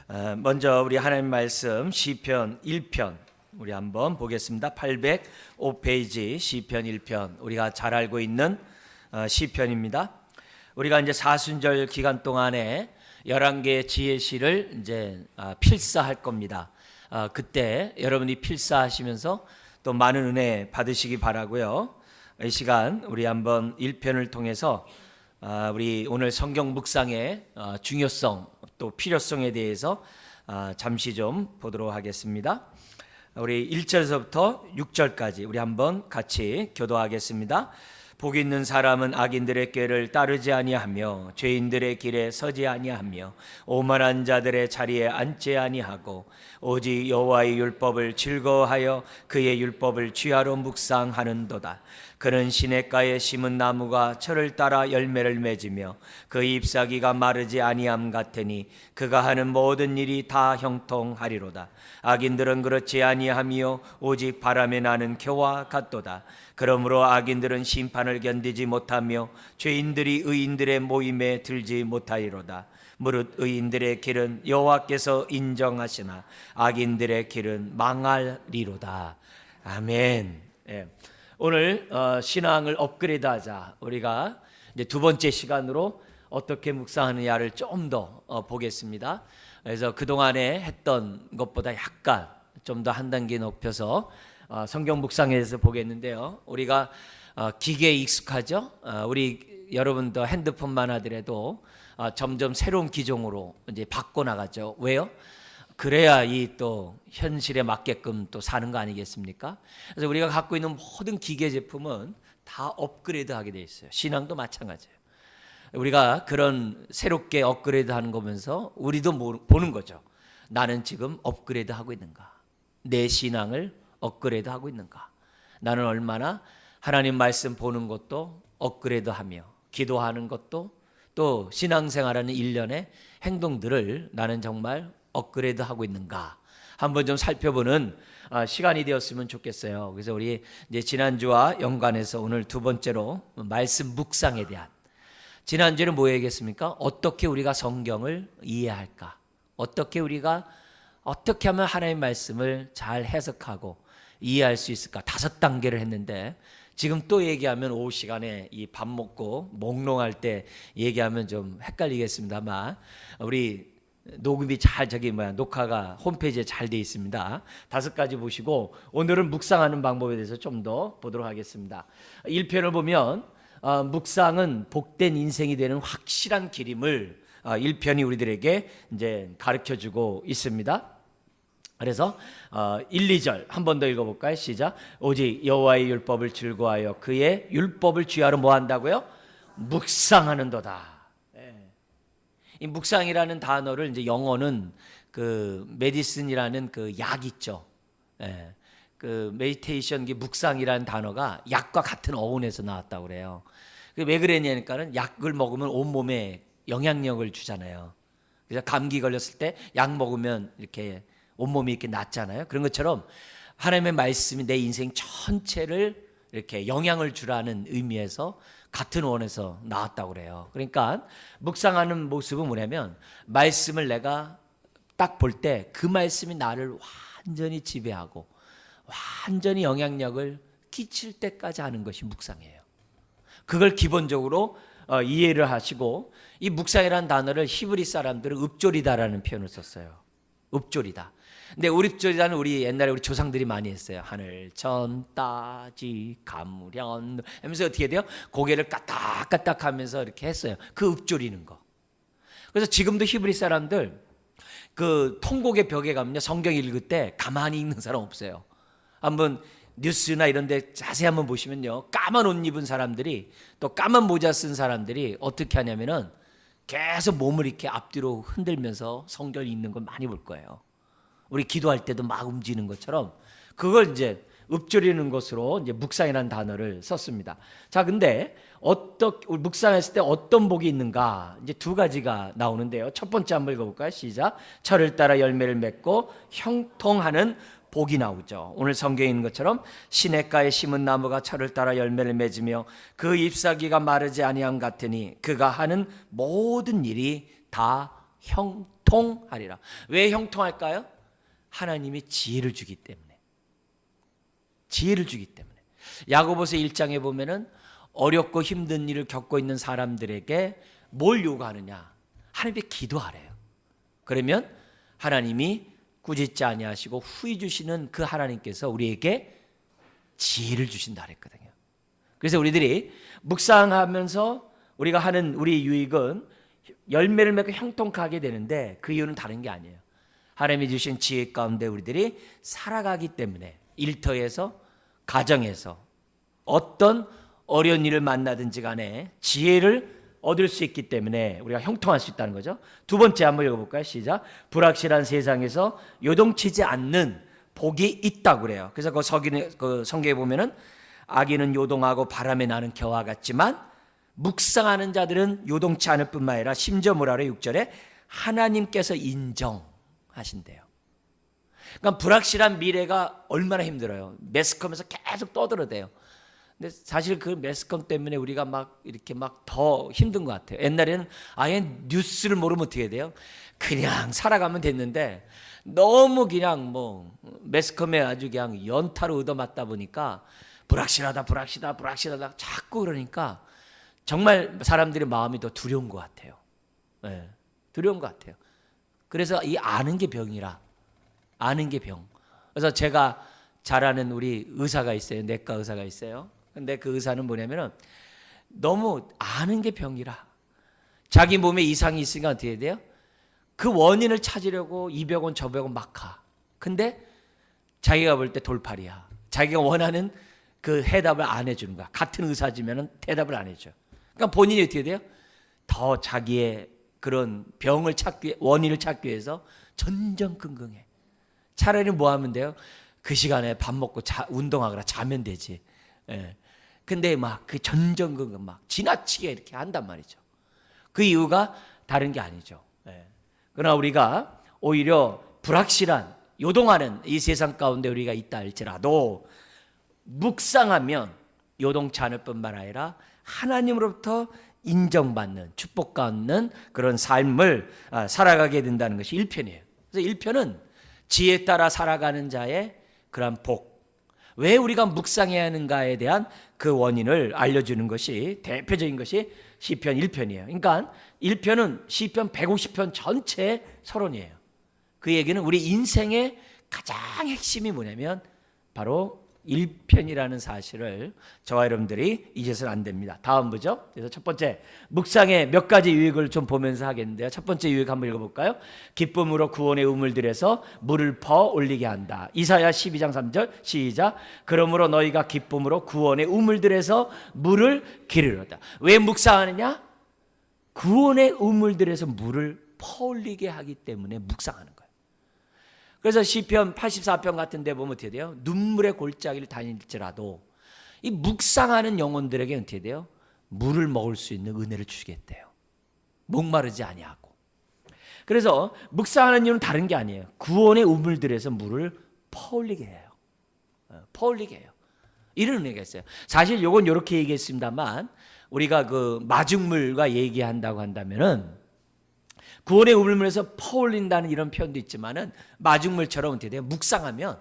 먼저 우리 하나님 말씀 시편 1편 우리 한번 보겠습니다. 805페이지 시편 1편 우리가 잘 알고 있는 시편입니다. 우리가 이제 사순절 기간 동안에 11개의 지혜시를 이제 필사할 겁니다. 그때 여러분이 필사하시면서 또 많은 은혜 받으시기 바라고요. 이 시간 우리 한번 1편을 통해서 우리 오늘 성경 묵상의 중요성 또 필요성에 대해서 잠시 좀 보도록 하겠습니다. 우리 1절에서부터 6절까지 우리 한번 같이 교도하겠습니다. 복 있는 사람은 악인들의 꾀를 따르지 아니하며 죄인들의 길에 서지 아니하며 오만한 자들의 자리에 앉지 아니하고 오직 여호와의 율법을 즐거워하여 그의 율법을 취하로 묵상하는도다. 그는 시냇가에 심은 나무가 철을 따라 열매를 맺으며 그 잎사귀가 마르지 아니함 같으니 그가 하는 모든 일이 다 형통하리로다. 악인들은 그렇지 아니하며 오직 바람에 나는 겨와 같도다. 그러므로 악인들은 심판을 견디지 못하며 죄인들이 의인들의 모임에 들지 못하리로다. 무릇 의인들의 길은 여호와께서 인정하시나 악인들의 길은 망하리로다. 아멘. 예. 오늘 신앙을 업그레이드하자. 우리가 이제 두 번째 시간으로 어떻게 묵상하느냐를 좀 더 보겠습니다. 그래서 그 동안에 했던 것보다 약간 좀 더 한 단계 높여서 성경 묵상에 대해서 보겠는데요. 우리가 기계에 익숙하죠. 우리 여러분도 핸드폰만 하더라도 점점 새로운 기종으로 이제 바꿔 나가죠. 왜요? 그래야 이 또 현실에 맞게끔 또 사는 거 아니겠습니까? 그래서 우리가 갖고 있는 모든 기계 제품은 다 업그레이드하게 돼 있어요. 신앙도 마찬가지예요. 우리가 그런 새롭게 업그레이드하는 거면서 우리도 보는 거죠. 나는 지금 업그레이드하고 있는가? 내 신앙을 업그레이드하고 있는가? 나는 얼마나 하나님 말씀 보는 것도 업그레이드하며 기도하는 것도 또 신앙생활하는 일련의 행동들을 나는 정말 업그레이드하고 있는가? 한번 좀 살펴보는 시간이 되었으면 좋겠어요. 그래서 우리 이제 지난주와 연관해서 오늘 두 번째로 말씀 묵상에 대한, 지난주에는 뭐 얘기했습니까? 어떻게 우리가 성경을 이해할까? 어떻게 하면 하나님의 말씀을 잘 해석하고 이해할 수 있을까? 5단계를 했는데 지금 또 얘기하면 오후 시간에 이 밥 먹고 몽롱할 때 얘기하면 좀 헷갈리겠습니다만 우리 녹음이 녹화가 홈페이지에 잘 돼 있습니다. 5가지 보시고 오늘은 묵상하는 방법에 대해서 좀 더 보도록 하겠습니다. 1편을 보면 묵상은 복된 인생이 되는 확실한 길임을 1편이 우리들에게 이제 가르쳐주고 있습니다. 그래서 1, 2절 한 번 더 읽어볼까요? 시작. 오직 여호와의 율법을 즐거워하여 그의 율법을 취하러 뭐 한다고요? 묵상하는도다. 이 묵상이라는 단어를 이제 영어는 그 메디슨이라는 그 약 있죠. 그 메디테이션, 묵상이라는 단어가 약과 같은 어원에서 나왔다고 그래요. 왜 그랬냐니까는 약을 먹으면 온 몸에 영향력을 주잖아요. 그래서 감기 걸렸을 때 약 먹으면 이렇게 온몸이 이렇게 낫잖아요. 그런 것처럼 하나님의 말씀이 내 인생 전체를 이렇게 영향을 주라는 의미에서 같은 원에서 나왔다고 그래요. 그러니까 묵상하는 모습은 뭐냐면 말씀을 내가 딱 볼 때 그 말씀이 나를 완전히 지배하고 완전히 영향력을 끼칠 때까지 하는 것이 묵상이에요. 그걸 기본적으로 이해를 하시고, 이 묵상이라는 단어를 히브리 사람들은 읍조리다라는 표현을 썼어요. 읍조리다. 근데 읍조리다는 우리 옛날에 우리 조상들이 많이 했어요. 하늘 천 따지 가무련 하면서 어떻게 돼요? 고개를 까딱까딱 하면서 이렇게 했어요. 그 읍조리는 거. 그래서 지금도 히브리 사람들 그 통곡의 벽에 가면요, 성경 읽을 때 가만히 읽는 사람 없어요. 한번 뉴스나 이런 데 자세히 한번 보시면요, 까만 옷 입은 사람들이 또 까만 모자 쓴 사람들이 어떻게 하냐면은 계속 몸을 이렇게 앞뒤로 흔들면서 성경을 읽는 걸 많이 볼 거예요. 우리 기도할 때도 막 움직이는 것처럼 그걸 이제 읊조리는 것으로 이제 묵상이라는 단어를 썼습니다. 자, 근데 묵상했을 때 어떤 복이 있는가? 이제 2가지가 나오는데요. 첫 번째 한번 읽어볼까요? 시작. 철을 따라 열매를 맺고 형통하는 복이 나오죠. 오늘 성경에 있는 것처럼 시냇가에 심은 나무가 철을 따라 열매를 맺으며 그 잎사귀가 마르지 아니함 같으니 그가 하는 모든 일이 다 형통 형통하리라. 왜 형통할까요? 하나님이 지혜를 주기 때문에. 지혜를 주기 때문에. 야고보서 1장에 보면은 어렵고 힘든 일을 겪고 있는 사람들에게 뭘 요구하느냐? 하나님께 기도하래요. 그러면 하나님이 꾸짖지 아니하시고 후히 주시는 그 하나님께서 우리에게 지혜를 주신다 그랬거든요. 그래서 우리들이 묵상하면서 우리가 하는 우리 유익은 열매를 맺고 형통하게 되는데 그 이유는 다른 게 아니에요. 하나님이 주신 지혜 가운데 우리들이 살아가기 때문에 일터에서 가정에서 어떤 어려운 일을 만나든지 간에 지혜를 얻을 수 있기 때문에 우리가 형통할 수 있다는 거죠. 두 번째 한번 읽어볼까요? 시작. 불확실한 세상에서 요동치지 않는 복이 있다고 그래요. 그래서 그 성경에 보면은 악인은 요동하고 바람에 나는 겨와 같지만 묵상하는 자들은 요동치 않을 뿐만 아니라 심지어 뭐라 그래요? 6절에 하나님께서 인정하신대요. 그러니까 불확실한 미래가 얼마나 힘들어요. 매스컴에서 계속 떠들어대요. 근데 사실 그 매스컴 때문에 우리가 막 이렇게 막 더 힘든 것 같아요. 옛날에는 아예 뉴스를 모르면 어떻게 해야 돼요? 그냥 살아가면 됐는데 너무 그냥 뭐 매스컴에 아주 그냥 연타로 얻어맞다 보니까 불확실하다 자꾸 그러니까 정말 사람들의 마음이 더 두려운 것 같아요. 네, 두려운 것 같아요. 그래서 이 아는 게 병이라. 아는 게 병. 그래서 제가 잘 아는 우리 의사가 있어요. 내과 의사가 있어요. 근데 그 의사는 뭐냐면은 너무 아는 게 병이라. 자기 몸에 이상이 있으니까 어떻게 해야 돼요? 그 원인을 찾으려고 이 병원 저 병원 막 가. 근데 자기가 볼 때 돌팔이야. 자기가 원하는 그 해답을 안 해주는 거야. 같은 의사지면은 대답을 안 해줘. 그러니까 본인이 어떻게 돼요? 더 자기의 그런 병을 원인을 찾기 위해서 전전긍긍해. 차라리 뭐 하면 돼요? 그 시간에 밥 먹고 운동하거나 자면 되지. 예. 근데 막 그 전전긍긍 막 지나치게 이렇게 한단 말이죠. 그 이유가 다른 게 아니죠. 예. 그러나 우리가 오히려 불확실한 요동하는 이 세상 가운데 우리가 있다 할지라도 묵상하면 요동치 않을 뿐만 아니라 하나님으로부터 인정받는 축복받는 그런 삶을 살아가게 된다는 것이 1편이에요. 그래서 1편은 지혜에 따라 살아가는 자의 그런 복. 왜 우리가 묵상해야 하는가에 대한 그 원인을 알려주는 것이 대표적인 것이 시편 1편이에요. 그러니까 1편은 시편 150편 전체의 서론이에요. 그 얘기는 우리 인생의 가장 핵심이 뭐냐면 바로 1편이라는 사실을 저와 여러분들이 잊어서는 안 됩니다. 다음 보죠. 그래서 첫 번째 묵상의 몇 가지 유익을 좀 보면서 하겠는데요. 첫 번째 유익 한번 읽어볼까요? 기쁨으로 구원의 우물들에서 물을 퍼 올리게 한다. 이사야 12장 3절 시작. 그러므로 너희가 기쁨으로 구원의 우물들에서 물을 기르려다. 왜 묵상하느냐? 구원의 우물들에서 물을 퍼 올리게 하기 때문에 묵상하는 거예요. 그래서 시편 84편 같은 데 보면 어떻게 돼요? 눈물의 골짜기를 다닐지라도 이 묵상하는 영혼들에게 어떻게 돼요? 물을 먹을 수 있는 은혜를 주시겠대요. 목마르지 아니하고. 그래서 묵상하는 이유는 다른 게 아니에요. 구원의 우물들에서 물을 퍼올리게 해요. 퍼올리게 해요. 이런 은혜가 있어요. 사실 요건 이렇게 얘기했습니다만 우리가 그 마중물과 얘기한다고 한다면은 구원의 우물물에서 퍼올린다는 이런 표현도 있지만은 마중물처럼 어떻게 돼요? 묵상하면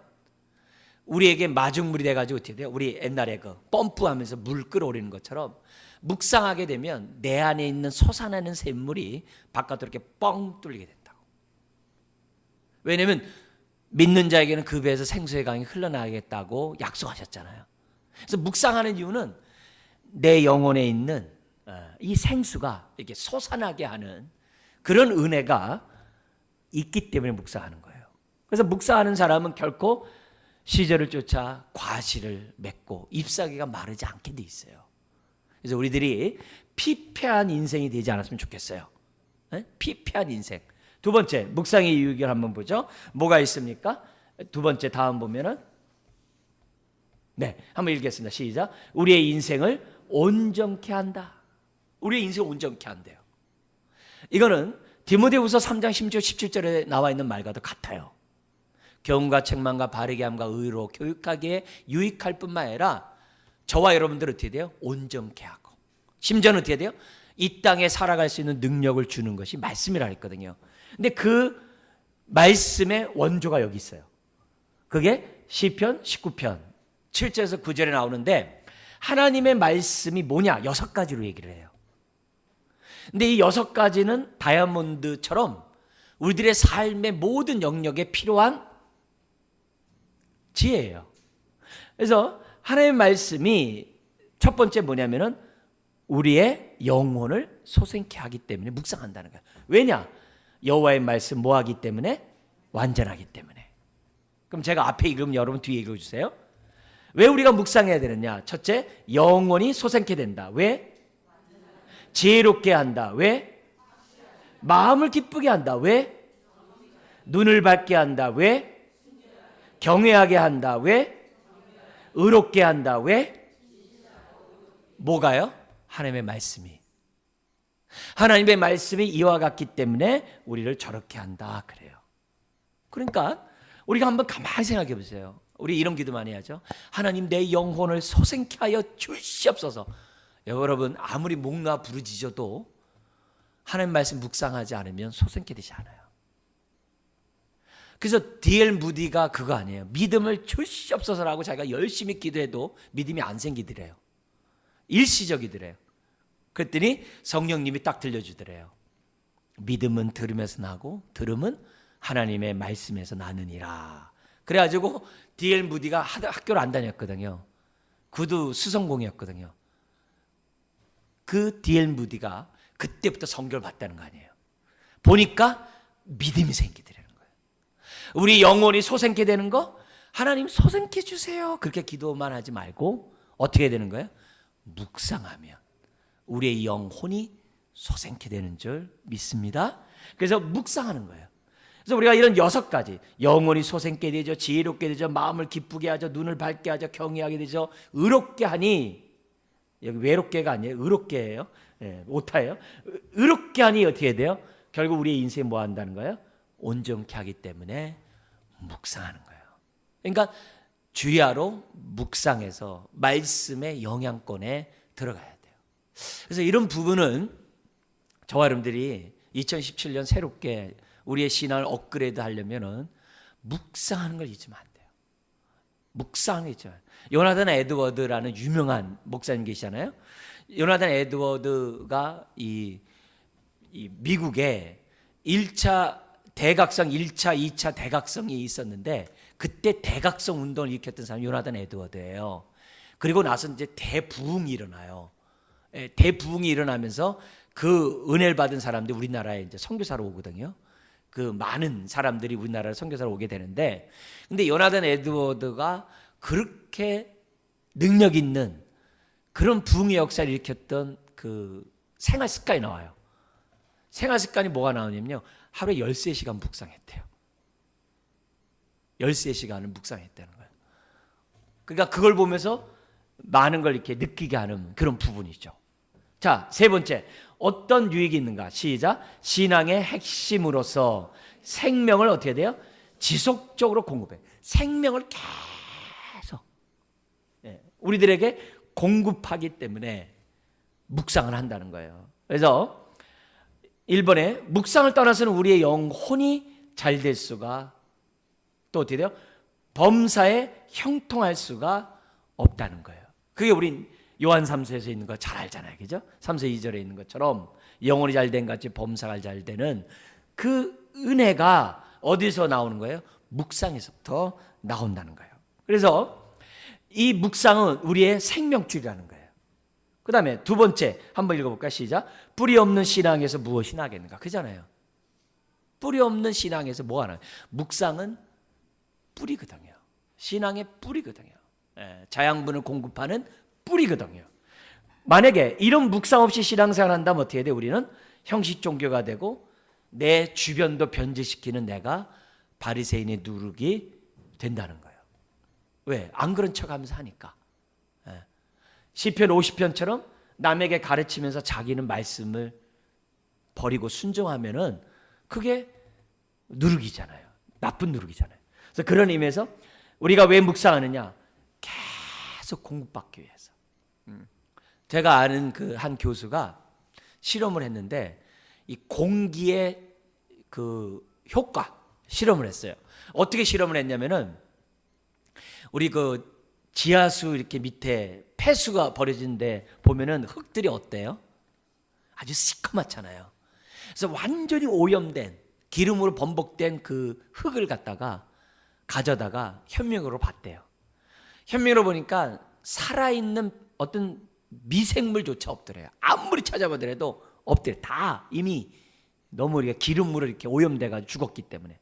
우리에게 마중물이 돼가지고 어떻게 돼요? 우리 옛날에 그 펌프하면서 물 끌어올리는 것처럼 묵상하게 되면 내 안에 있는 솟아나는 샘물이 바깥으로 이렇게 뻥 뚫리게 된다고. 왜냐하면 믿는 자에게는 그 배에서 생수의 강이 흘러나가겠다고 약속하셨잖아요. 그래서 묵상하는 이유는 내 영혼에 있는 이 생수가 이렇게 솟아나게 하는 그런 은혜가 있기 때문에 묵상하는 거예요. 그래서 묵상하는 사람은 결코 시절을 쫓아 과실을 맺고 잎사귀가 마르지 않게 돼 있어요. 그래서 우리들이 피폐한 인생이 되지 않았으면 좋겠어요. 네? 피폐한 인생. 두 번째, 묵상의 유익을 한번 보죠. 뭐가 있습니까? 두 번째 다음 보면은 네, 한번 읽겠습니다. 시작. 우리의 인생을 온전케 한다. 우리의 인생을 온전케 한대요. 이거는 디모데후서 3장 16절 17절에 나와 있는 말과도 같아요. 교훈과 책망과 바르게 함과 의로 교육하기에 유익할 뿐만 아니라 저와 여러분들 어떻게 돼요? 온전케 하고 심지어는 어떻게 돼요? 이 땅에 살아갈 수 있는 능력을 주는 것이 말씀이라 했거든요. 근데 그 말씀의 원조가 여기 있어요. 그게 시편 19편 7절에서 9절에 나오는데 하나님의 말씀이 뭐냐? 6가지로 얘기를 해요. 근데 이 6가지는 다이아몬드처럼 우리들의 삶의 모든 영역에 필요한 지혜예요. 그래서 하나님의 말씀이 첫 번째 뭐냐면은 우리의 영혼을 소생케 하기 때문에 묵상한다는 거예요. 왜냐? 여호와의 말씀 뭐 하기 때문에? 완전하기 때문에. 그럼 제가 앞에 읽으면 여러분 뒤에 읽어주세요. 왜 우리가 묵상해야 되느냐? 첫째, 영혼이 소생케 된다. 왜? 지혜롭게 한다. 왜? 마음을 기쁘게 한다. 왜? 눈을 밝게 한다. 왜? 경외하게 한다. 왜? 의롭게 한다. 왜? 뭐가요? 하나님의 말씀이. 하나님의 말씀이 이와 같기 때문에 우리를 저렇게 한다. 그래요. 그러니까 우리가 한번 가만히 생각해 보세요. 우리 이런 기도 많이 하죠. 하나님 내 영혼을 소생케 하여 주시옵소서. 여러분 아무리 목 놓아 부르짖어도 하나님 말씀 묵상하지 않으면 소생케 되지 않아요. 그래서 D.L. 무디가 그거 아니에요. 믿음을 주시옵소서라고 자기가 열심히 기도해도 믿음이 안 생기더래요. 일시적이더래요. 그랬더니 성령님이 딱 들려주더래요. 믿음은 들으면서 나고 들음은 하나님의 말씀에서 나느니라. 그래가지고 D.L. 무디가 학교를 안 다녔거든요. 그도 수성공이었거든요. 그 D.L. 무디가 그때부터 성경을 봤다는 거 아니에요. 보니까 믿음이 생기더라는 거예요. 우리 영혼이 소생케 되는 거 하나님 소생케 주세요. 그렇게 기도만 하지 말고 어떻게 되는 거예요? 묵상하면 우리의 영혼이 소생케 되는 줄 믿습니다. 그래서 묵상하는 거예요. 그래서 우리가 이런 6가지 영혼이 소생케 되죠. 지혜롭게 되죠. 마음을 기쁘게 하죠. 눈을 밝게 하죠. 경외하게 되죠. 의롭게 하니 여기 외롭게가 아니에요. 의롭게예요. 예, 오타예요. 의롭게 하니 어떻게 돼요? 결국 우리의 인생이 뭐 한다는 거예요? 온전케 하기 때문에 묵상하는 거예요. 그러니까 주야로 묵상해서 말씀의 영향권에 들어가야 돼요. 그래서 이런 부분은 저와 여러분들이 2017년 새롭게 우리의 신앙을 업그레이드 하려면은 묵상하는 걸 잊으면 안 돼요. 묵상을 잊으면 안 돼요. 요나단 에드워드라는 유명한 목사님 계시잖아요. 요나단 에드워드가 이 미국에 1차 대각성 1차, 2차 대각성이 있었는데 그때 대각성 운동을 일으켰던 사람이 요나단 에드워드예요. 그리고 나서 이제 대부흥이 일어나요. 대부흥이 일어나면서 그 은혜를 받은 사람들이 우리나라에 이제 선교사로 오거든요. 그 많은 사람들이 우리나라에 선교사로 오게 되는데, 근데 요나단 에드워드가 그렇게 능력 있는 그런 부흥의 역사를 일으켰던 그 생활 습관이 나와요. 생활 습관이 뭐가 나오냐면요. 하루에 13시간 묵상했대요. 13시간을 묵상했다는 거예요. 그러니까 그걸 보면서 많은 걸 이렇게 느끼게 하는 그런 부분이죠. 자, 세 번째. 어떤 유익이 있는가? 시작. 신앙의 핵심으로서 생명을 어떻게 돼요? 지속적으로 공급해. 생명을 계속 우리들에게 공급하기 때문에 묵상을 한다는 거예요. 그래서 1번에 묵상을 떠나서는 우리의 영혼이 잘 될 수가 또 어떻게 돼요? 범사에 형통할 수가 없다는 거예요. 그게 우린 요한 3서에서 있는 거 잘 알잖아요. 그죠? 3서 2절에 있는 것처럼 영혼이 잘 된 같이 범사가 잘 되는 그 은혜가 어디서 나오는 거예요? 묵상에서부터 나온다는 거예요. 그래서 이 묵상은 우리의 생명줄이라는 거예요. 그 다음에 두 번째 한번 읽어볼까요? 시작. 뿌리 없는 신앙에서 무엇이 나겠는가? 그잖아요. 뿌리 없는 신앙에서 뭐 하나? 묵상은 뿌리거든요. 신앙의 뿌리거든요. 자양분을 공급하는 뿌리거든요. 만약에 이런 묵상 없이 신앙생활 한다면 어떻게 돼? 우리는 형식 종교가 되고 내 주변도 변질시키는 내가 바리새인의 누룩이 된다는 거예요. 왜? 안 그런 척하면서 하니까. 시편 50편처럼 남에게 가르치면서 자기는 말씀을 버리고 순종하면은 그게 누룩이잖아요. 나쁜 누룩이잖아요. 그래서 그런 의미에서 우리가 왜 묵상하느냐? 계속 공급받기 위해서. 제가 아는 그 한 교수가 실험을 했는데 이 공기에 그 효과 실험을 했어요. 어떻게 실험을 했냐면은 우리 그 지하수 이렇게 밑에 폐수가 버려진데 보면은 흙들이 어때요? 아주 시커멓잖아요. 그래서 완전히 오염된 기름으로 범벅된 그 흙을 갖다가 가져다가 현미경으로 봤대요. 현미경으로 보니까 살아있는 어떤 미생물조차 없더래요. 아무리 찾아보더라도 없더래요. 다 이미 너무 우리가 기름으로 이렇게 오염돼가지고 죽었기 때문에.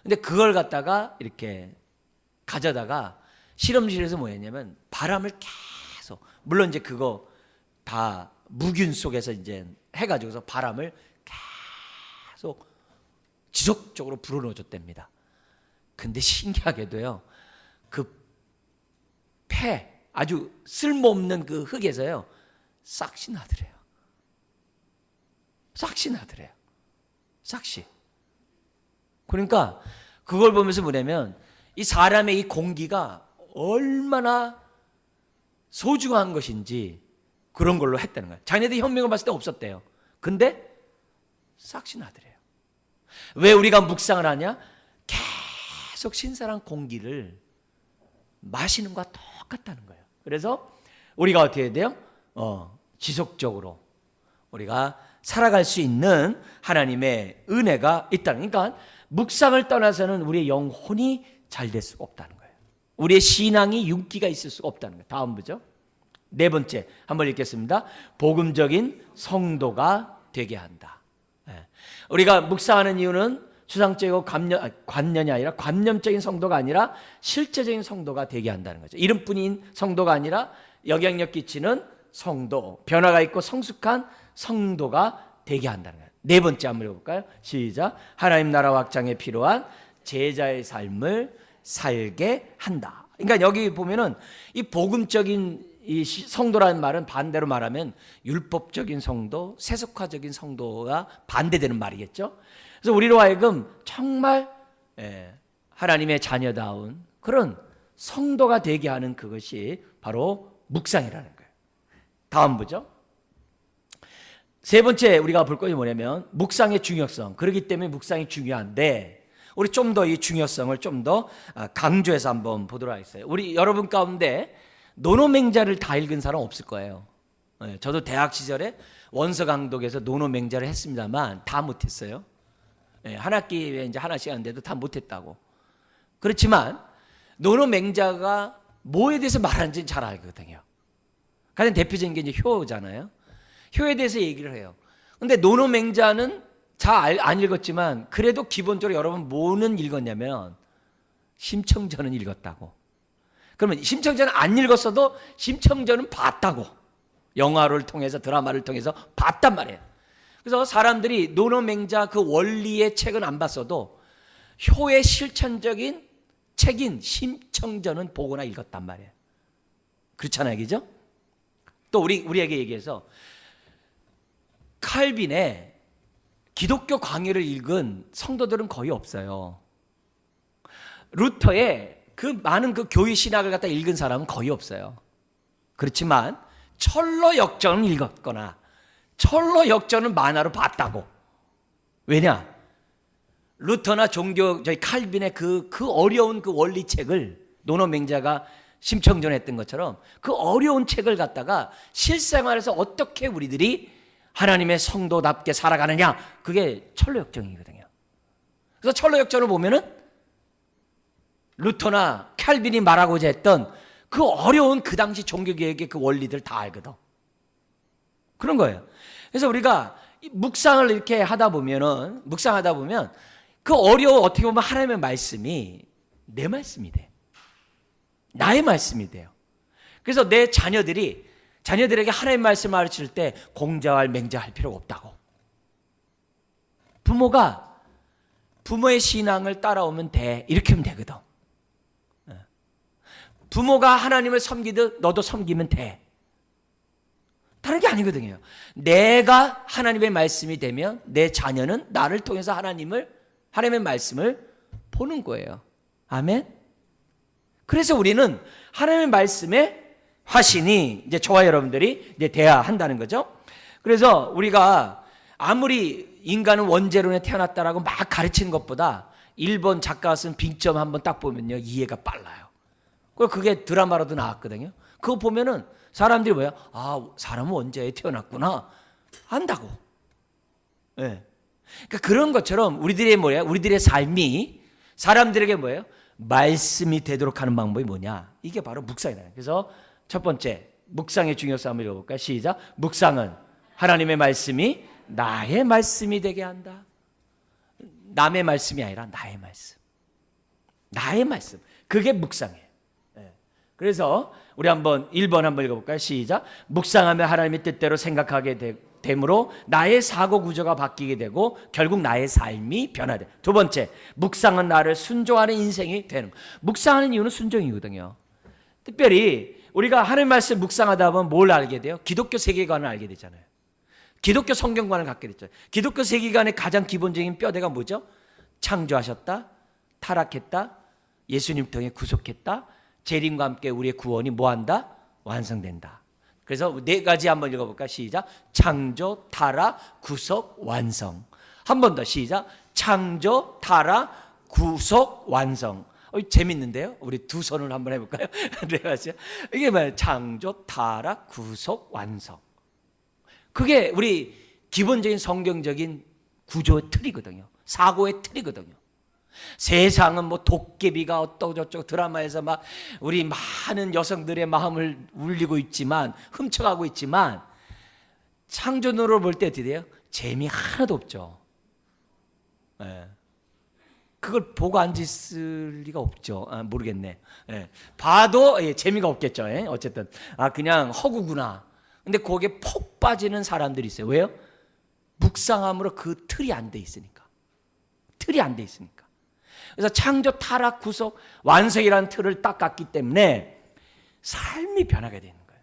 근데 그걸 갖다가 이렇게 가져다가 실험실에서 뭐 했냐면 바람을 계속, 물론 이제 그거 다 무균 속에서 이제 해가지고서 바람을 계속 지속적으로 불어넣어줬답니다. 근데 신기하게도요, 그 아주 쓸모없는 그 흙에서요, 싹시 나더래요. 싹시 나더래요. 싹시. 그러니까 그걸 보면서 뭐냐면 이 사람의 이 공기가 얼마나 소중한 것인지 그런 걸로 했다는 거예요. 자기네들 현명을 봤을 때 없었대요. 근데 싹시 나더래요. 왜 우리가 묵상을 하냐? 계속 신선한 공기를 마시는 것과 똑같다는 거예요. 그래서 우리가 어떻게 해야 돼요? 지속적으로 우리가 살아갈 수 있는 하나님의 은혜가 있다는, 그러니까 묵상을 떠나서는 우리의 영혼이 잘 될 수가 없다는 거예요. 우리의 신앙이 윤기가 있을 수가 없다는 거예요. 다음 보죠. 네 번째 한번 읽겠습니다. 복음적인 성도가 되게 한다. 우리가 묵상하는 이유는 추상적이고 관념이 아니라 관념적인 성도가 아니라 실제적인 성도가 되게 한다는 거죠. 이름뿐인 성도가 아니라 영향력 끼치는 성도, 변화가 있고 성숙한 성도가 되게 한다는 거예요. 네 번째 한번 해볼까요? 시작. 하나님 나라 확장에 필요한 제자의 삶을 살게 한다. 그러니까 여기 보면은 이 복음적인 이 성도라는 말은 반대로 말하면 율법적인 성도, 세속화적인 성도가 반대되는 말이겠죠. 그래서 우리로 하여금 정말 하나님의 자녀다운 그런 성도가 되게 하는 그것이 바로 묵상이라는 거예요. 다음 보죠. 세 번째 우리가 볼 것이 뭐냐면 묵상의 중요성. 그렇기 때문에 묵상이 중요한데 우리 좀 더 이 중요성을 좀 더 강조해서 한번 보도록 하겠어요. 우리 여러분 가운데 노노맹자를 다 읽은 사람 없을 거예요. 저도 대학 시절에 원서강독에서 노노맹자를 했습니다만 다 못했어요. 한 학기에 이제 하나씩 하는데도 다 못했다고. 그렇지만 노노맹자가 뭐에 대해서 말하는지는 잘 알거든요. 가장 대표적인 게 이제 효잖아요. 효에 대해서 얘기를 해요. 근데 노노맹자는 잘 안 읽었지만 그래도 기본적으로 여러분 뭐는 읽었냐면 심청전은 읽었다고. 그러면 심청전은 안 읽었어도 심청전은 봤다고. 영화를 통해서 드라마를 통해서 봤단 말이에요. 그래서 사람들이 노노맹자 그 원리의 책은 안 봤어도 효의 실천적인 책인 심청전은 보거나 읽었단 말이에요. 그렇잖아요, 그죠? 또 우리에게 얘기해서 칼빈의 기독교 강해를 읽은 성도들은 거의 없어요. 루터의 그 많은 그 교회 신학을 갖다 읽은 사람은 거의 없어요. 그렇지만 철로 역전은 읽었거나 철로 역전은 만화로 봤다고. 왜냐? 루터나 저희 칼빈의 그 어려운 그 원리책을 노노맹자가 심청전했던 것처럼 그 어려운 책을 갖다가 실생활에서 어떻게 우리들이 하나님의 성도답게 살아가느냐, 그게 철로 역정이거든요. 그래서 철로 역전을 보면은 루터나 칼빈이 말하고자 했던 그 어려운 그 당시 종교개혁의 그 원리들 다 알거든. 그런 거예요. 그래서 우리가 묵상을 이렇게 묵상하다 보면 그 어떻게 보면 하나님의 말씀이 내 말씀이 돼. 나의 말씀이 돼요. 그래서 내 자녀들에게 하나님의 말씀을 가르칠 때 공자할 맹자할 필요가 없다고. 부모가 부모의 신앙을 따라오면 돼. 이렇게 하면 되거든. 부모가 하나님을 섬기듯 너도 섬기면 돼. 다른 게 아니거든요. 내가 하나님의 말씀이 되면 내 자녀는 나를 통해서 하나님의 말씀을 보는 거예요. 아멘. 그래서 우리는 하나님의 말씀에 화신이 이제 저와 여러분들이 이제 돼야 한다는 거죠. 그래서 우리가 아무리 인간은 원죄론에 태어났다라고 막 가르치는 것보다 일본 작가가 쓴 빅점 한번 딱 보면요, 이해가 빨라요. 그게 드라마로도 나왔거든요. 그거 보면은 사람들이 뭐야? 아, 사람은 원죄에 태어났구나 안다고. 네. 그러니까 그런 것처럼 우리들의 뭐야? 우리들의 삶이 사람들에게 뭐예요? 말씀이 되도록 하는 방법이 뭐냐? 이게 바로 묵상이다. 그래서 첫 번째 묵상의 중요성 한번 읽어볼까요? 시작. 묵상은 하나님의 말씀이 나의 말씀이 되게 한다. 남의 말씀이 아니라 나의 말씀. 나의 말씀. 그게 묵상이에요. 그래서 우리 한번 1번 한번 읽어볼까요? 시작. 묵상하며 하나님의 뜻대로 생각하게 되므로 나의 사고 구조가 바뀌게 되고 결국 나의 삶이 변화돼. 두 번째, 묵상은 나를 순종하는 인생이 되는 거예요. 묵상하는 이유는 순종이거든요. 특별히 우리가 하나님 말씀 묵상하다 보면 뭘 알게 돼요? 기독교 세계관을 알게 되잖아요. 기독교 성경관을 갖게 됐죠. 기독교 세계관의 가장 기본적인 뼈대가 뭐죠? 창조하셨다, 타락했다, 예수님 통해 구속했다, 재림과 함께 우리의 구원이 뭐한다? 완성된다. 그래서 네 가지 한번 읽어볼까? 시작. 창조, 타락, 구속, 완성. 한 번 더 시작. 창조, 타락, 구속, 완성. 재밌는데요? 우리 두 손을 한번 해볼까요? 네, 맞죠? 이게 뭐예요? 창조, 타락, 구속, 완성. 그게 우리 기본적인 성경적인 구조의 틀이거든요. 사고의 틀이거든요. 세상은 뭐 도깨비가 어떠고저쩌고 드라마에서 막 우리 많은 여성들의 마음을 울리고 있지만, 훔쳐가고 있지만, 창조론으로 볼 때 어떻게 돼요? 재미 하나도 없죠. 네. 그걸 보고 앉을 리가 없죠. 모르겠네. 네. 봐도 재미가 없겠죠. 어쨌든 그냥 허구구나. 근데 거기에 폭 빠지는 사람들이 있어요. 왜요? 묵상함으로 그 틀이 안 돼 있으니까. 틀이 안 돼 있으니까. 그래서 창조, 타락, 구속, 완성이라는 틀을 딱 깠기 때문에 삶이 변하게 되는 거예요.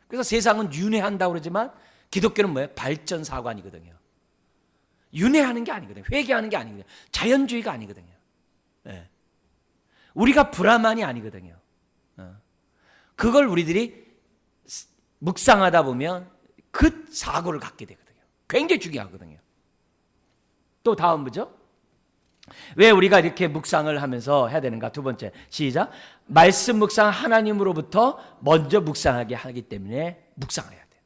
그래서 세상은 윤회한다고 그러지만 기독교는 뭐예요? 발전사관이거든요. 윤회하는 게 아니거든요. 회개하는 게 아니거든요. 자연주의가 아니거든요. 네. 우리가 브라만이 아니거든요. 그걸 우리들이 묵상하다 보면 그 사고를 갖게 되거든요. 굉장히 중요하거든요. 또 다음 뭐죠? 왜 우리가 이렇게 묵상을 하면서 해야 되는가? 두 번째, 시작. 말씀 묵상 하나님으로부터 먼저 묵상하게 하기 때문에 묵상을 해야 돼요.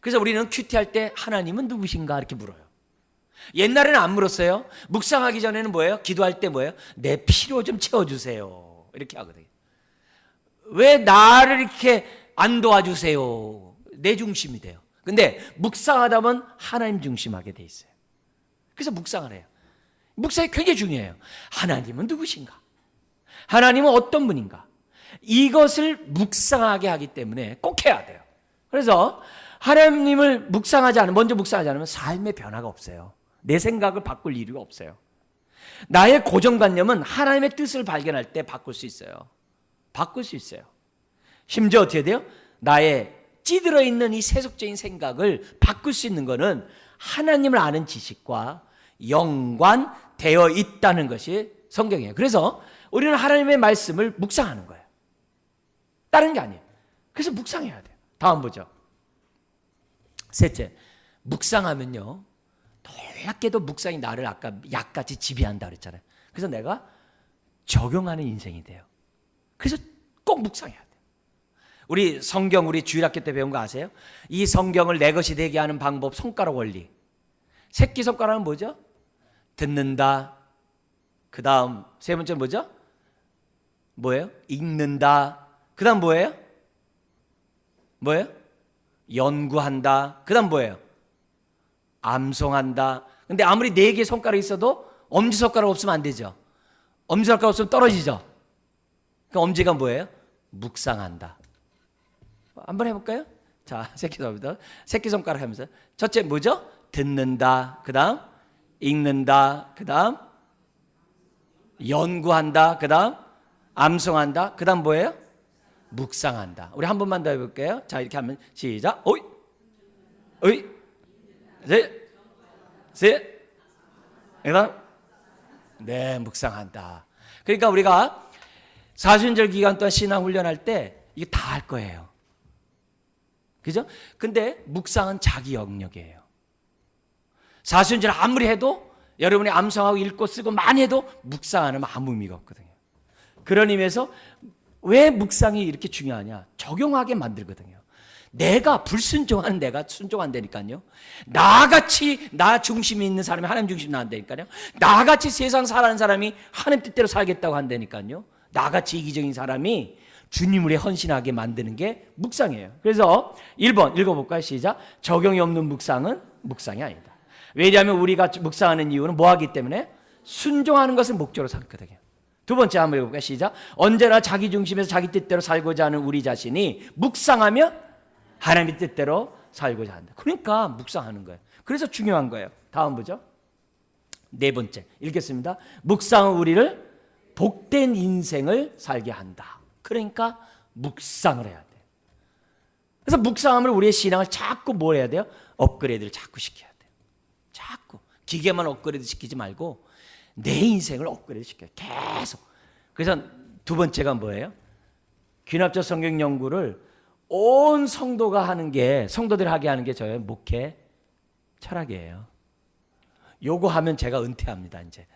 그래서 우리는 큐티할 때 하나님은 누구신가 이렇게 물어요. 옛날에는 안 물었어요. 묵상하기 전에는 뭐예요? 기도할 때 뭐예요? 내 필요 좀 채워주세요 이렇게 하거든요. 왜 나를 이렇게 안 도와주세요? 내 중심이 돼요. 근데 묵상하다 보면 하나님 중심하게 돼 있어요. 그래서 묵상을 해요. 묵상이 굉장히 중요해요. 하나님은 누구신가? 하나님은 어떤 분인가? 이것을 묵상하게 하기 때문에 꼭 해야 돼요. 그래서 하나님을 먼저 묵상하지 않으면 삶의 변화가 없어요. 내 생각을 바꿀 이유가 없어요. 나의 고정관념은 하나님의 뜻을 발견할 때 바꿀 수 있어요. 바꿀 수 있어요. 심지어 어떻게 돼요? 나의 찌들어 있는 이 세속적인 생각을 바꿀 수 있는 것은 하나님을 아는 지식과 연관되어 있다는 것이 성경이에요. 그래서 우리는 하나님의 말씀을 묵상하는 거예요. 다른 게 아니에요. 그래서 묵상해야 돼요. 다음 보죠. 셋째, 묵상하면요, 놀랍게도 묵상이 나를 아까 약같이 지배한다 그랬잖아요. 그래서 내가 적용하는 인생이 돼요. 그래서 꼭 묵상해야 돼요. 우리 성경, 우리 주일학교 때 배운 거 아세요? 이 성경을 내 것이 되게 하는 방법, 손가락 원리. 새끼손가락은 뭐죠? 듣는다. 그 다음 세 번째는 뭐죠? 뭐예요? 읽는다. 그 다음 뭐예요? 뭐예요? 연구한다. 그 다음 뭐예요? 암송한다. 근데 아무리 4개 손가락이 있어도 엄지손가락 없으면 안 되죠. 엄지손가락 없으면 떨어지죠. 그 엄지가 뭐예요? 묵상한다. 한번 해볼까요? 자, 새끼손가락 하면서. 첫째 뭐죠? 듣는다. 그 다음 읽는다. 그 다음 연구한다. 그 다음 암송한다. 그 다음 뭐예요? 묵상한다. 우리 한 번만 더 해볼게요. 자, 이렇게 하면 시작. 오이, 오이, 셋. 그 다음 네, 묵상한다. 그러니까 우리가 사순절 기간 동안 신앙 훈련할 때 이게 다 할 거예요. 그죠? 근데 묵상은 자기 영역이에요. 사순절 아무리 해도 여러분이 암송하고 읽고 쓰고 많이 해도 묵상 안 하면 아무 의미가 없거든요. 그런 의미에서 왜 묵상이 이렇게 중요하냐? 적용하게 만들거든요. 내가 불순종하는 내가 순종한다니까요. 나같이 나 중심이 있는 사람이 하나님 중심이 나한다니까요. 나같이 세상 살아가는 사람이 하나님 뜻대로 살겠다고 한다니까요. 나같이 이기적인 사람이 주님을 헌신하게 만드는 게 묵상이에요. 그래서 1번 읽어볼까요? 시작. 적용이 없는 묵상은 묵상이 아니다. 왜냐하면 우리가 묵상하는 이유는 뭐하기 때문에? 순종하는 것을 목적으로 삼거든요. 두 번째 한번 읽어볼까요? 시작. 언제나 자기 중심에서 자기 뜻대로 살고자 하는 우리 자신이 묵상하면 하나님의 뜻대로 살고자 한다. 그러니까 묵상하는 거예요. 그래서 중요한 거예요. 다음 보죠. 네 번째 읽겠습니다. 묵상은 우리를 복된 인생을 살게 한다. 그러니까 묵상을 해야 돼요. 그래서 묵상하면 우리의 신앙을 자꾸 뭘 해야 돼요? 업그레이드를 자꾸 시켜야 돼요. 자꾸 기계만 업그레이드 시키지 말고 내 인생을 업그레이드 시켜요. 계속. 그래서 두 번째가 뭐예요? 귀납적 성경 연구를 온 성도가 하는 게, 성도들이 하게 하는 게 저의 목회 철학이에요. 요거 하면 제가 은퇴합니다. 이제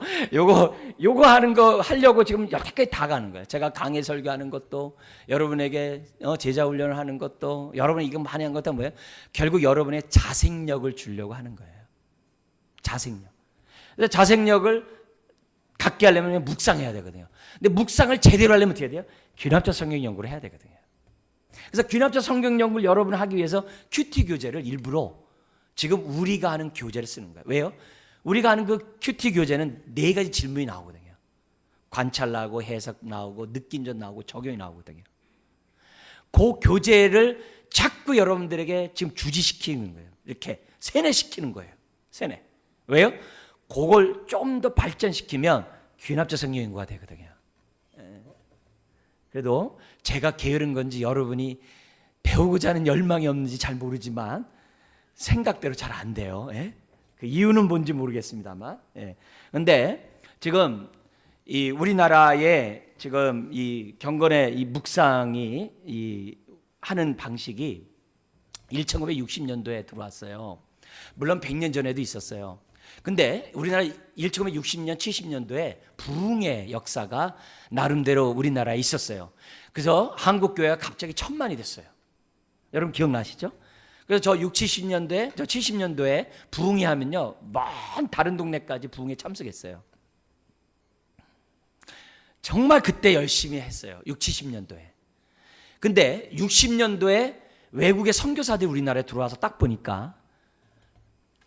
요거 하는 거 하려고 지금 여태까지 다 가는 거예요. 제가 강의 설교하는 것도, 여러분에게 제자 훈련을 하는 것도, 여러분이 이거 많이 한 것도 뭐예요? 결국 여러분의 자생력을 주려고 하는 거예요. 자생력. 그래서 자생력을 갖게 하려면 묵상해야 되거든요. 근데 묵상을 제대로 하려면 어떻게 해야 돼요? 귀납적 성경 연구를 해야 되거든요. 그래서 귀납적 성경 연구를 여러분 하기 위해서 큐티 교재를 일부러 지금 우리가 하는 교재를 쓰는 거예요. 왜요? 우리가 하는 그 큐티 교재는 4가지 질문이 나오거든요. 관찰 나오고 해석 나오고 느낀 점 나오고 적용이 나오거든요. 그 교재를 자꾸 여러분들에게 지금 주지시키는 거예요. 이렇게 세뇌시키는 거예요. 세뇌. 왜요? 그걸 좀 더 발전시키면 귀납적 성경 연구가 되거든요. 그래도 제가 게으른 건지 여러분이 배우고자 하는 열망이 없는지 잘 모르지만 생각대로 잘 안 돼요. 예? 그 이유는 뭔지 모르겠습니다만. 그런데 지금 이 우리나라의 지금 이 경건의 이 묵상이 이 하는 방식이 1960년도에 들어왔어요. 물론 100년 전에도 있었어요. 근데 우리나라 1960년, 70년도에 부흥의 역사가 나름대로 우리나라에 있었어요. 그래서 한국 교회가 갑자기 1000만이 됐어요. 여러분 기억나시죠? 그래서 저 70년도에 부흥이 하면요, 먼 다른 동네까지 부흥에 참석했어요. 정말 그때 열심히 했어요. 70년도에. 근데 60년도에 외국의 선교사들이 우리나라에 들어와서 딱 보니까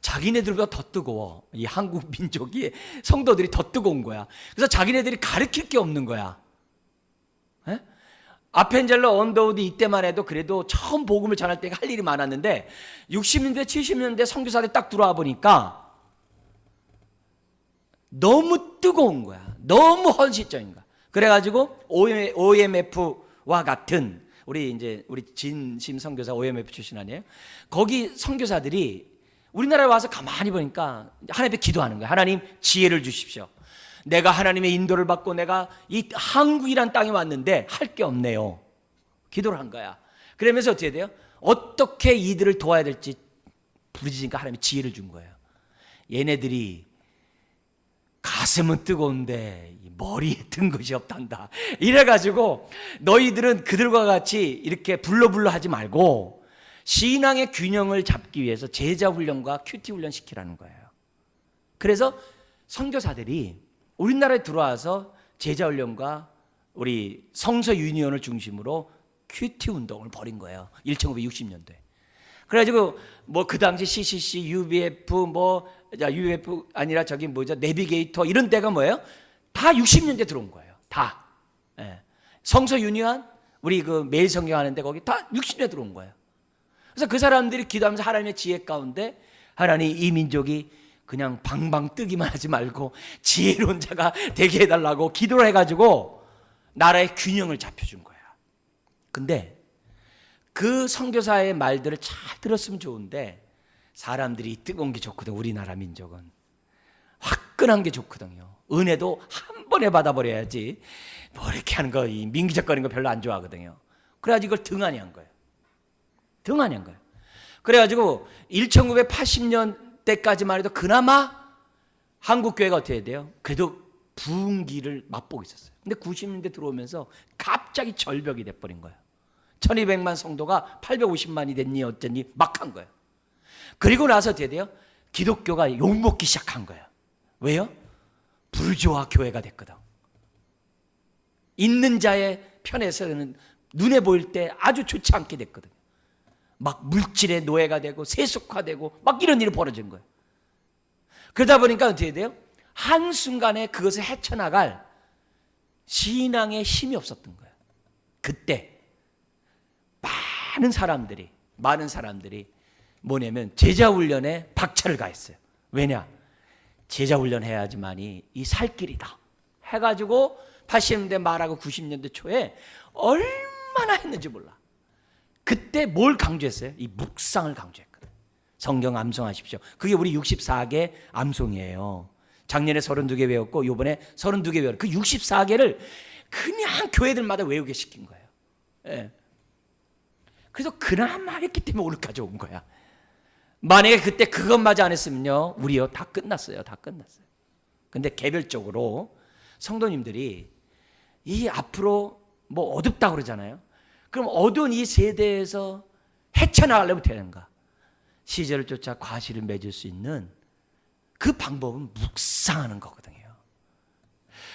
자기네들보다 더 뜨거워. 이 한국 민족이, 성도들이 더 뜨거운 거야. 그래서 자기네들이 가르칠 게 없는 거야. 에? 아펜젤러 언더우드 이때만 해도 그래도 처음 복음을 전할 때가 할 일이 많았는데 60년대 70년대 선교사들이 딱 들어와 보니까 너무 뜨거운 거야. 너무 헌신적인 거야. 그래가지고 OMF와 같은 우리 진심 선교사 OMF 출신 아니에요? 거기 선교사들이 우리나라에 와서 가만히 보니까 하나님께 기도하는 거예요. 하나님 지혜를 주십시오. 내가 하나님의 인도를 받고 내가 이 한국이란 땅에 왔는데 할 게 없네요. 기도를 한 거야. 그러면서 어떻게 돼요? 어떻게 이들을 도와야 될지 부르짖으니까 하나님이 지혜를 준 거예요. 얘네들이 가슴은 뜨거운데 머리에 든 것이 없단다. 이래가지고 너희들은 그들과 같이 이렇게 불러불러 하지 말고 신앙의 균형을 잡기 위해서 제자 훈련과 큐티 훈련 시키라는 거예요. 그래서 선교사들이 우리나라에 들어와서 제자 훈련과 우리 성서 유니온을 중심으로 큐티 운동을 벌인 거예요. 1960년도에. 그래가지고 뭐 그 당시 CCC, UBF UBF 아니라 내비게이터 이런 데가 뭐예요? 다 60년대 들어온 거예요. 다. 예. 성서 유니온 우리 그 매일 성경 하는데 거기 다 60년대 들어온 거예요. 그래서 그 사람들이 기도하면서 하나님의 지혜 가운데 하나님 이 민족이 그냥 방방 뜨기만 하지 말고 지혜로운 자가 되게 해달라고 기도를 해가지고 나라의 균형을 잡혀준 거야. 근데 그 선교사의 말들을 잘 들었으면 좋은데 사람들이 뜨거운 게 좋거든. 우리나라 민족은 화끈한 게 좋거든요. 은혜도 한 번에 받아버려야지 뭐 이렇게 하는 거, 이 민기적거리는 거 별로 안 좋아하거든요. 그래가지고 이걸 등한히 한 거예요. 등한히 한 거예요. 그래가지고 1980년 때까지만 해도 그나마 한국 교회가 어떻게 해야 돼요? 그래도 부흥기를 맛보고 있었어요. 근데 90년대 들어오면서 갑자기 절벽이 돼버린 거예요. 1200만 성도가 850만이 됐니 어쨌니 막 한 거예요. 그리고 나서 어떻게 돼요? 기독교가 욕먹기 시작한 거예요. 왜요? 부르주아 교회가 됐거든. 있는 자의 편에서는 눈에 보일 때 아주 좋지 않게 됐거든요. 막 물질의 노예가 되고 세속화되고 막 이런 일이 벌어진 거예요. 그러다 보니까 어떻게 돼요? 한순간에 그것을 헤쳐나갈 신앙의 힘이 없었던 거예요. 그때 많은 사람들이 뭐냐면 제자훈련에 박차를 가했어요. 왜냐? 제자훈련 해야지만이 이 살 길이다 해가지고 80년대 말하고 90년대 초에 얼마나 했는지 몰라. 그때 뭘 강조했어요? 이 묵상을 강조했거든요. 성경 암송하십시오. 그게 우리 64개 암송이에요. 작년에 32개 배웠고 이번에 32개 배웠어요. 그 64개를 그냥 교회들마다 외우게 시킨 거예요. 예. 그래서 그나마 했기 때문에 오늘까지 온 거야. 만약에 그때 그것마저 안 했으면요, 우리요 다 끝났어요. 다 끝났어요. 근데 개별적으로 성도님들이 이 앞으로 뭐 어둡다고 그러잖아요. 그럼 어두운 이 세대에서 헤쳐나가려면 어떻게 하는가? 시절을 쫓아 과실을 맺을 수 있는 그 방법은 묵상하는 거거든요.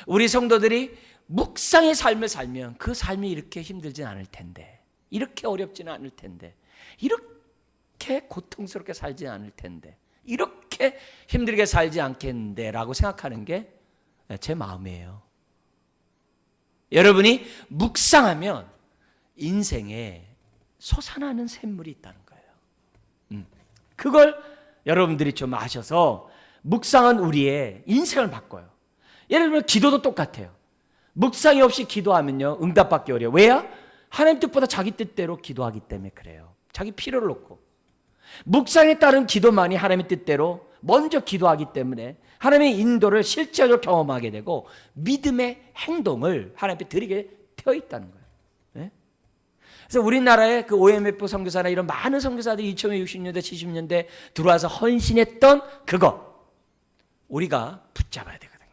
우리 성도들이 묵상의 삶을 살면 그 삶이 이렇게 힘들진 않을 텐데, 이렇게 어렵지는 않을 텐데, 이렇게 고통스럽게 살지 않을 텐데, 이렇게 힘들게 살지 않겠는데 라고 생각하는 게 제 마음이에요. 여러분이 묵상하면 인생에 솟아나는 샘물이 있다는 거예요. 그걸 여러분들이 좀 아셔서 묵상은 우리의 인생을 바꿔요. 예를 들면 기도도 똑같아요. 묵상이 없이 기도하면요 응답받기 어려워요. 왜요? 하나님 뜻보다 자기 뜻대로 기도하기 때문에 그래요. 자기 필요를 놓고. 묵상에 따른 기도만이 하나님의 뜻대로 먼저 기도하기 때문에 하나님의 인도를 실제로 경험하게 되고 믿음의 행동을 하나님 앞에 드리게 되어 있다는 거예요. 네? 그래서 우리나라의 그 OMF 선교사나 이런 많은 선교사들이 1960년대 70년대 들어와서 헌신했던 그거 우리가 붙잡아야 되거든요.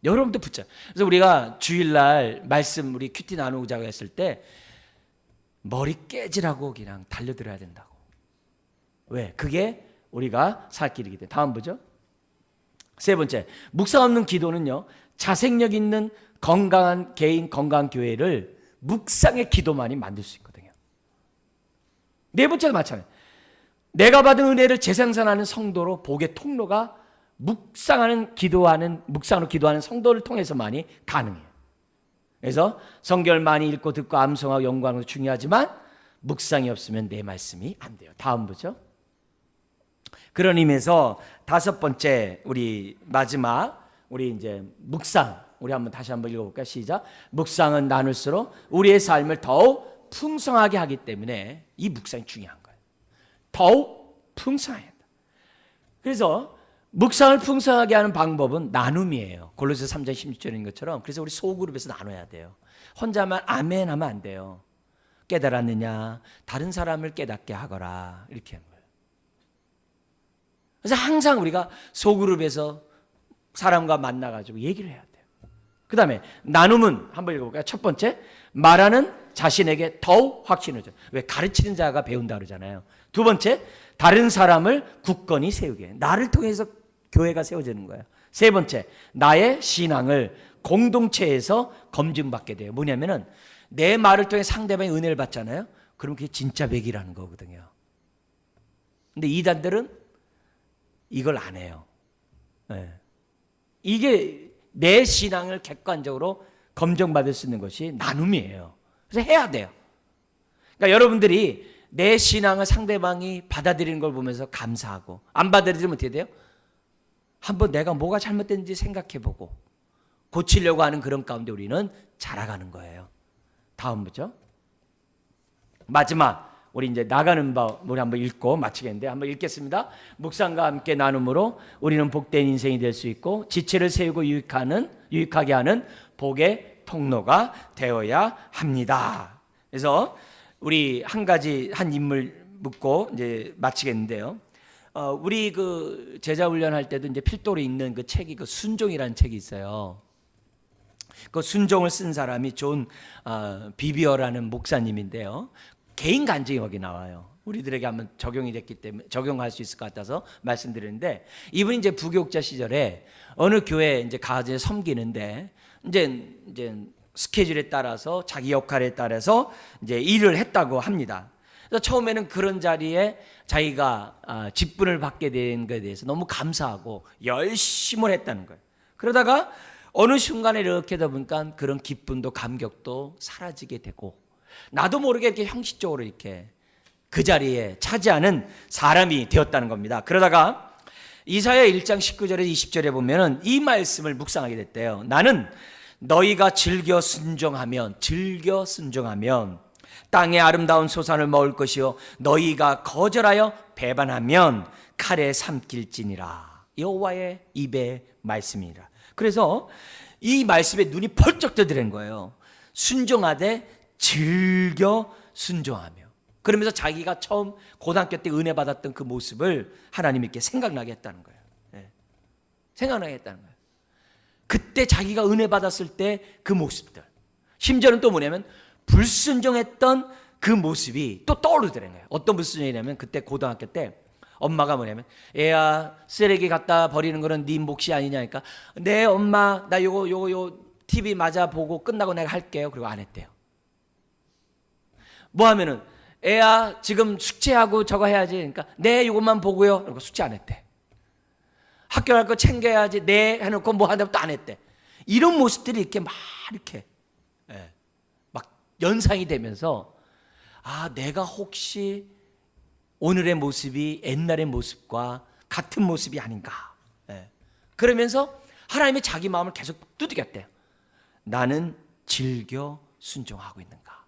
여러분도 붙잡아요. 그래서 우리가 주일날 말씀 우리 큐티 나누자고 했을 때 머리 깨지라고 그냥 달려들어야 된다고. 왜? 그게 우리가 살 길이기 때문에. 다음 보죠. 세 번째, 묵상 없는 기도는요, 자생력 있는 건강한 개인, 건강한 교회를 묵상의 기도만이 만들 수 있거든요. 네 번째도 마찬가지예요. 내가 받은 은혜를 재생산하는 성도로 복의 통로가 묵상으로 기도하는 성도를 통해서만이 가능해요. 그래서 성경을 많이 읽고 듣고 암송하고 연구하는 것도 중요하지만 묵상이 없으면 내 말씀이 안 돼요. 다음 보죠. 그런 의미에서 다섯 번째 우리 마지막 우리 이제 묵상 우리 다시 한번 읽어볼까요? 시작. 묵상은 나눌수록 우리의 삶을 더욱 풍성하게 하기 때문에 이 묵상이 중요한 거예요. 더욱 풍성하게 한다. 그래서 묵상을 풍성하게 하는 방법은 나눔이에요. 골로새 3장 16절인 것처럼. 그래서 우리 소그룹에서 나눠야 돼요. 혼자만 아멘 하면 안 돼요. 깨달았느냐? 다른 사람을 깨닫게 하거라. 이렇게 하는 거예요. 그래서 항상 우리가 소그룹에서 사람과 만나가지고 얘기를 해야 돼요. 그 다음에 나눔은 한번 읽어볼까요? 첫 번째, 말하는 자신에게 더욱 확신을 줘요. 왜? 가르치는 자가 배운다 그러잖아요. 두 번째, 다른 사람을 굳건히 세우게. 나를 통해서 교회가 세워지는 거예요. 세 번째, 나의 신앙을 공동체에서 검증받게 돼요. 뭐냐면은 내 말을 통해 상대방이 은혜를 받잖아요. 그럼 그게 진짜 백이라는 거거든요. 근데 이단들은 이걸 안 해요. 네. 이게 내 신앙을 객관적으로 검증받을 수 있는 것이 나눔이에요. 그래서 해야 돼요. 그러니까 여러분들이 내 신앙을 상대방이 받아들이는 걸 보면서 감사하고 안 받아들이면 어떻게 돼요? 한번 내가 뭐가 잘못됐는지 생각해보고 고치려고 하는 그런 가운데 우리는 자라가는 거예요. 다음 보죠. 마지막 우리 이제 나가는 바 우리 한번 읽고 마치겠는데 한번 읽겠습니다. 묵상과 함께 나눔으로 우리는 복된 인생이 될 수 있고 지체를 세우고 유익하게 하는 복의 통로가 되어야 합니다. 그래서 우리 한 인물 묻고 이제 마치겠는데요. 우리 그 제자 훈련할 때도 이제 필독으로 읽는 그 책이 그 순종이라는 책이 있어요. 그 순종을 쓴 사람이 존 비비어라는 목사님인데요. 개인 간증이 거기 나와요. 우리들에게 한번 적용이 됐기 때문에 적용할 수 있을 것 같아서 말씀드리는데, 이분이 이제 부교육자 시절에 어느 교회에 이제 가서 섬기는데 이제 스케줄에 따라서 자기 역할에 따라서 이제 일을 했다고 합니다. 그래서 처음에는 그런 자리에 자기가 직분을 받게 된 것에 대해서 너무 감사하고 열심을 했다는 거예요. 그러다가 어느 순간에 이렇게 되다 보니까 그런 기쁨도 감격도 사라지게 되고, 나도 모르게 이렇게 형식적으로 이렇게 그 자리에 차지하는 사람이 되었다는 겁니다. 그러다가 이사야 1장 19절에 20절에 보면은 이 말씀을 묵상하게 됐대요. 나는 너희가 즐겨 순종하면 땅의 아름다운 소산을 먹을 것이요 너희가 거절하여 배반하면 칼에 삼킬지니라. 여호와의 입의 말씀이라. 그래서 이 말씀에 눈이 펄쩍 떠드는 거예요. 순종하되 즐겨 순종하며. 그러면서 자기가 처음 고등학교 때 은혜 받았던 그 모습을 하나님께 생각나게 했다는 거예요. 네. 생각나게 했다는 거예요. 그때 자기가 은혜 받았을 때 그 모습들, 심지어는 또 뭐냐면 불순종했던 그 모습이 또 떠오르더라는 거예요. 어떤 불순종이냐면 그때 고등학교 때 엄마가 뭐냐면, 애야 쓰레기 갖다 버리는 거는 네 몫이 아니냐니까, 네 엄마 나 요거 TV 맞아 보고 끝나고 내가 할게요. 그리고 안 했대요. 뭐 하면은 애야 지금 숙제하고 저거 해야지. 그러니까 네 이것만 보고요. 그리고 숙제 안 했대. 학교 갈 거 챙겨야지. 네 해놓고 뭐 한다고 또 안 했대. 이런 모습들이 이렇게 막 연상이 되면서, 내가 혹시 오늘의 모습이 옛날의 모습과 같은 모습이 아닌가. 그러면서 하나님의 자기 마음을 계속 두드렸대요. 나는 즐겨 순종하고 있는가.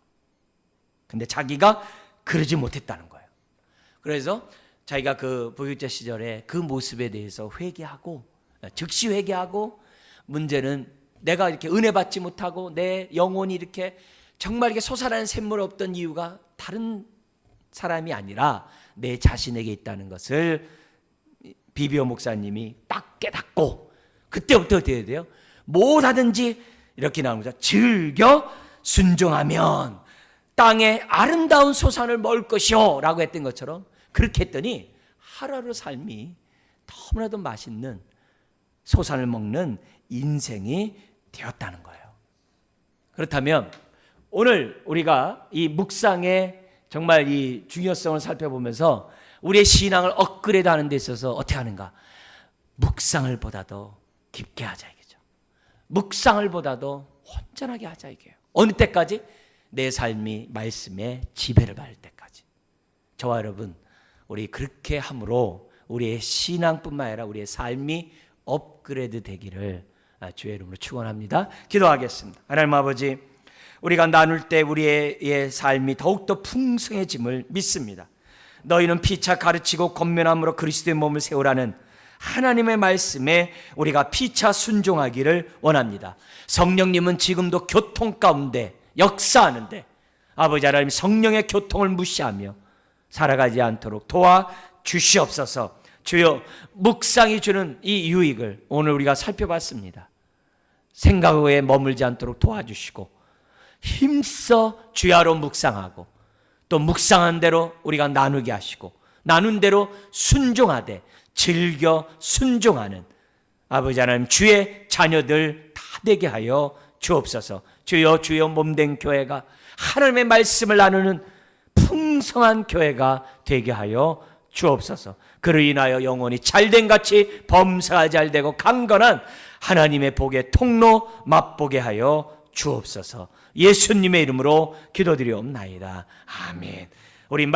근데 자기가 그러지 못했다는 거예요. 그래서 자기가 그 부교육자 시절에 그 모습에 대해서 회개하고, 즉시 회개하고, 문제는 내가 이렇게 은혜 받지 못하고 내 영혼이 이렇게 정말 이게 솟아나는 샘물 없던 이유가 다른 사람이 아니라 내 자신에게 있다는 것을 비비오 목사님이 딱 깨닫고, 그때부터 어떻게 해야 돼요? 뭐하든지 이렇게 나오는 거죠. 즐겨 순종하면 땅에 아름다운 소산을 먹을 것이요 라고 했던 것처럼 그렇게 했더니 하루하루 삶이 너무나도 맛있는 소산을 먹는 인생이 되었다는 거예요. 그렇다면 오늘 우리가 이 묵상의 정말 이 중요성을 살펴보면서 우리의 신앙을 업그레이드 하는 데 있어서 어떻게 하는가? 묵상을 보다도 깊게 하자 이거죠. 묵상을 보다도 온전하게 하자 이게요. 어느 때까지? 내 삶이 말씀에 지배를 받을 때까지. 저와 여러분, 우리 그렇게 함으로 우리의 신앙뿐만 아니라 우리의 삶이 업그레이드 되기를 주의 이름으로 축원합니다. 기도하겠습니다. 하나님 아버지, 우리가 나눌 때 우리의 삶이 더욱더 풍성해짐을 믿습니다. 너희는 피차 가르치고 권면함으로 그리스도의 몸을 세우라는 하나님의 말씀에 우리가 피차 순종하기를 원합니다. 성령님은 지금도 교통 가운데 역사하는데 아버지 하나님, 성령의 교통을 무시하며 살아가지 않도록 도와주시옵소서. 주여, 묵상이 주는 이 유익을 오늘 우리가 살펴봤습니다. 생각 외에 머물지 않도록 도와주시고 힘써 주야로 묵상하고 또 묵상한 대로 우리가 나누게 하시고 나눈 대로 순종하되 즐겨 순종하는 아버지 하나님, 주의 자녀들 다 되게 하여 주옵소서. 주여, 주여 몸된 교회가 하나님의 말씀을 나누는 풍성한 교회가 되게 하여 주옵소서. 그로 인하여 영혼이 잘된 같이 범사가 잘되고 강건한 하나님의 복의 통로 맛보게 하여 주옵소서. 예수님의 이름으로 기도드리옵나이다. 아멘. 우리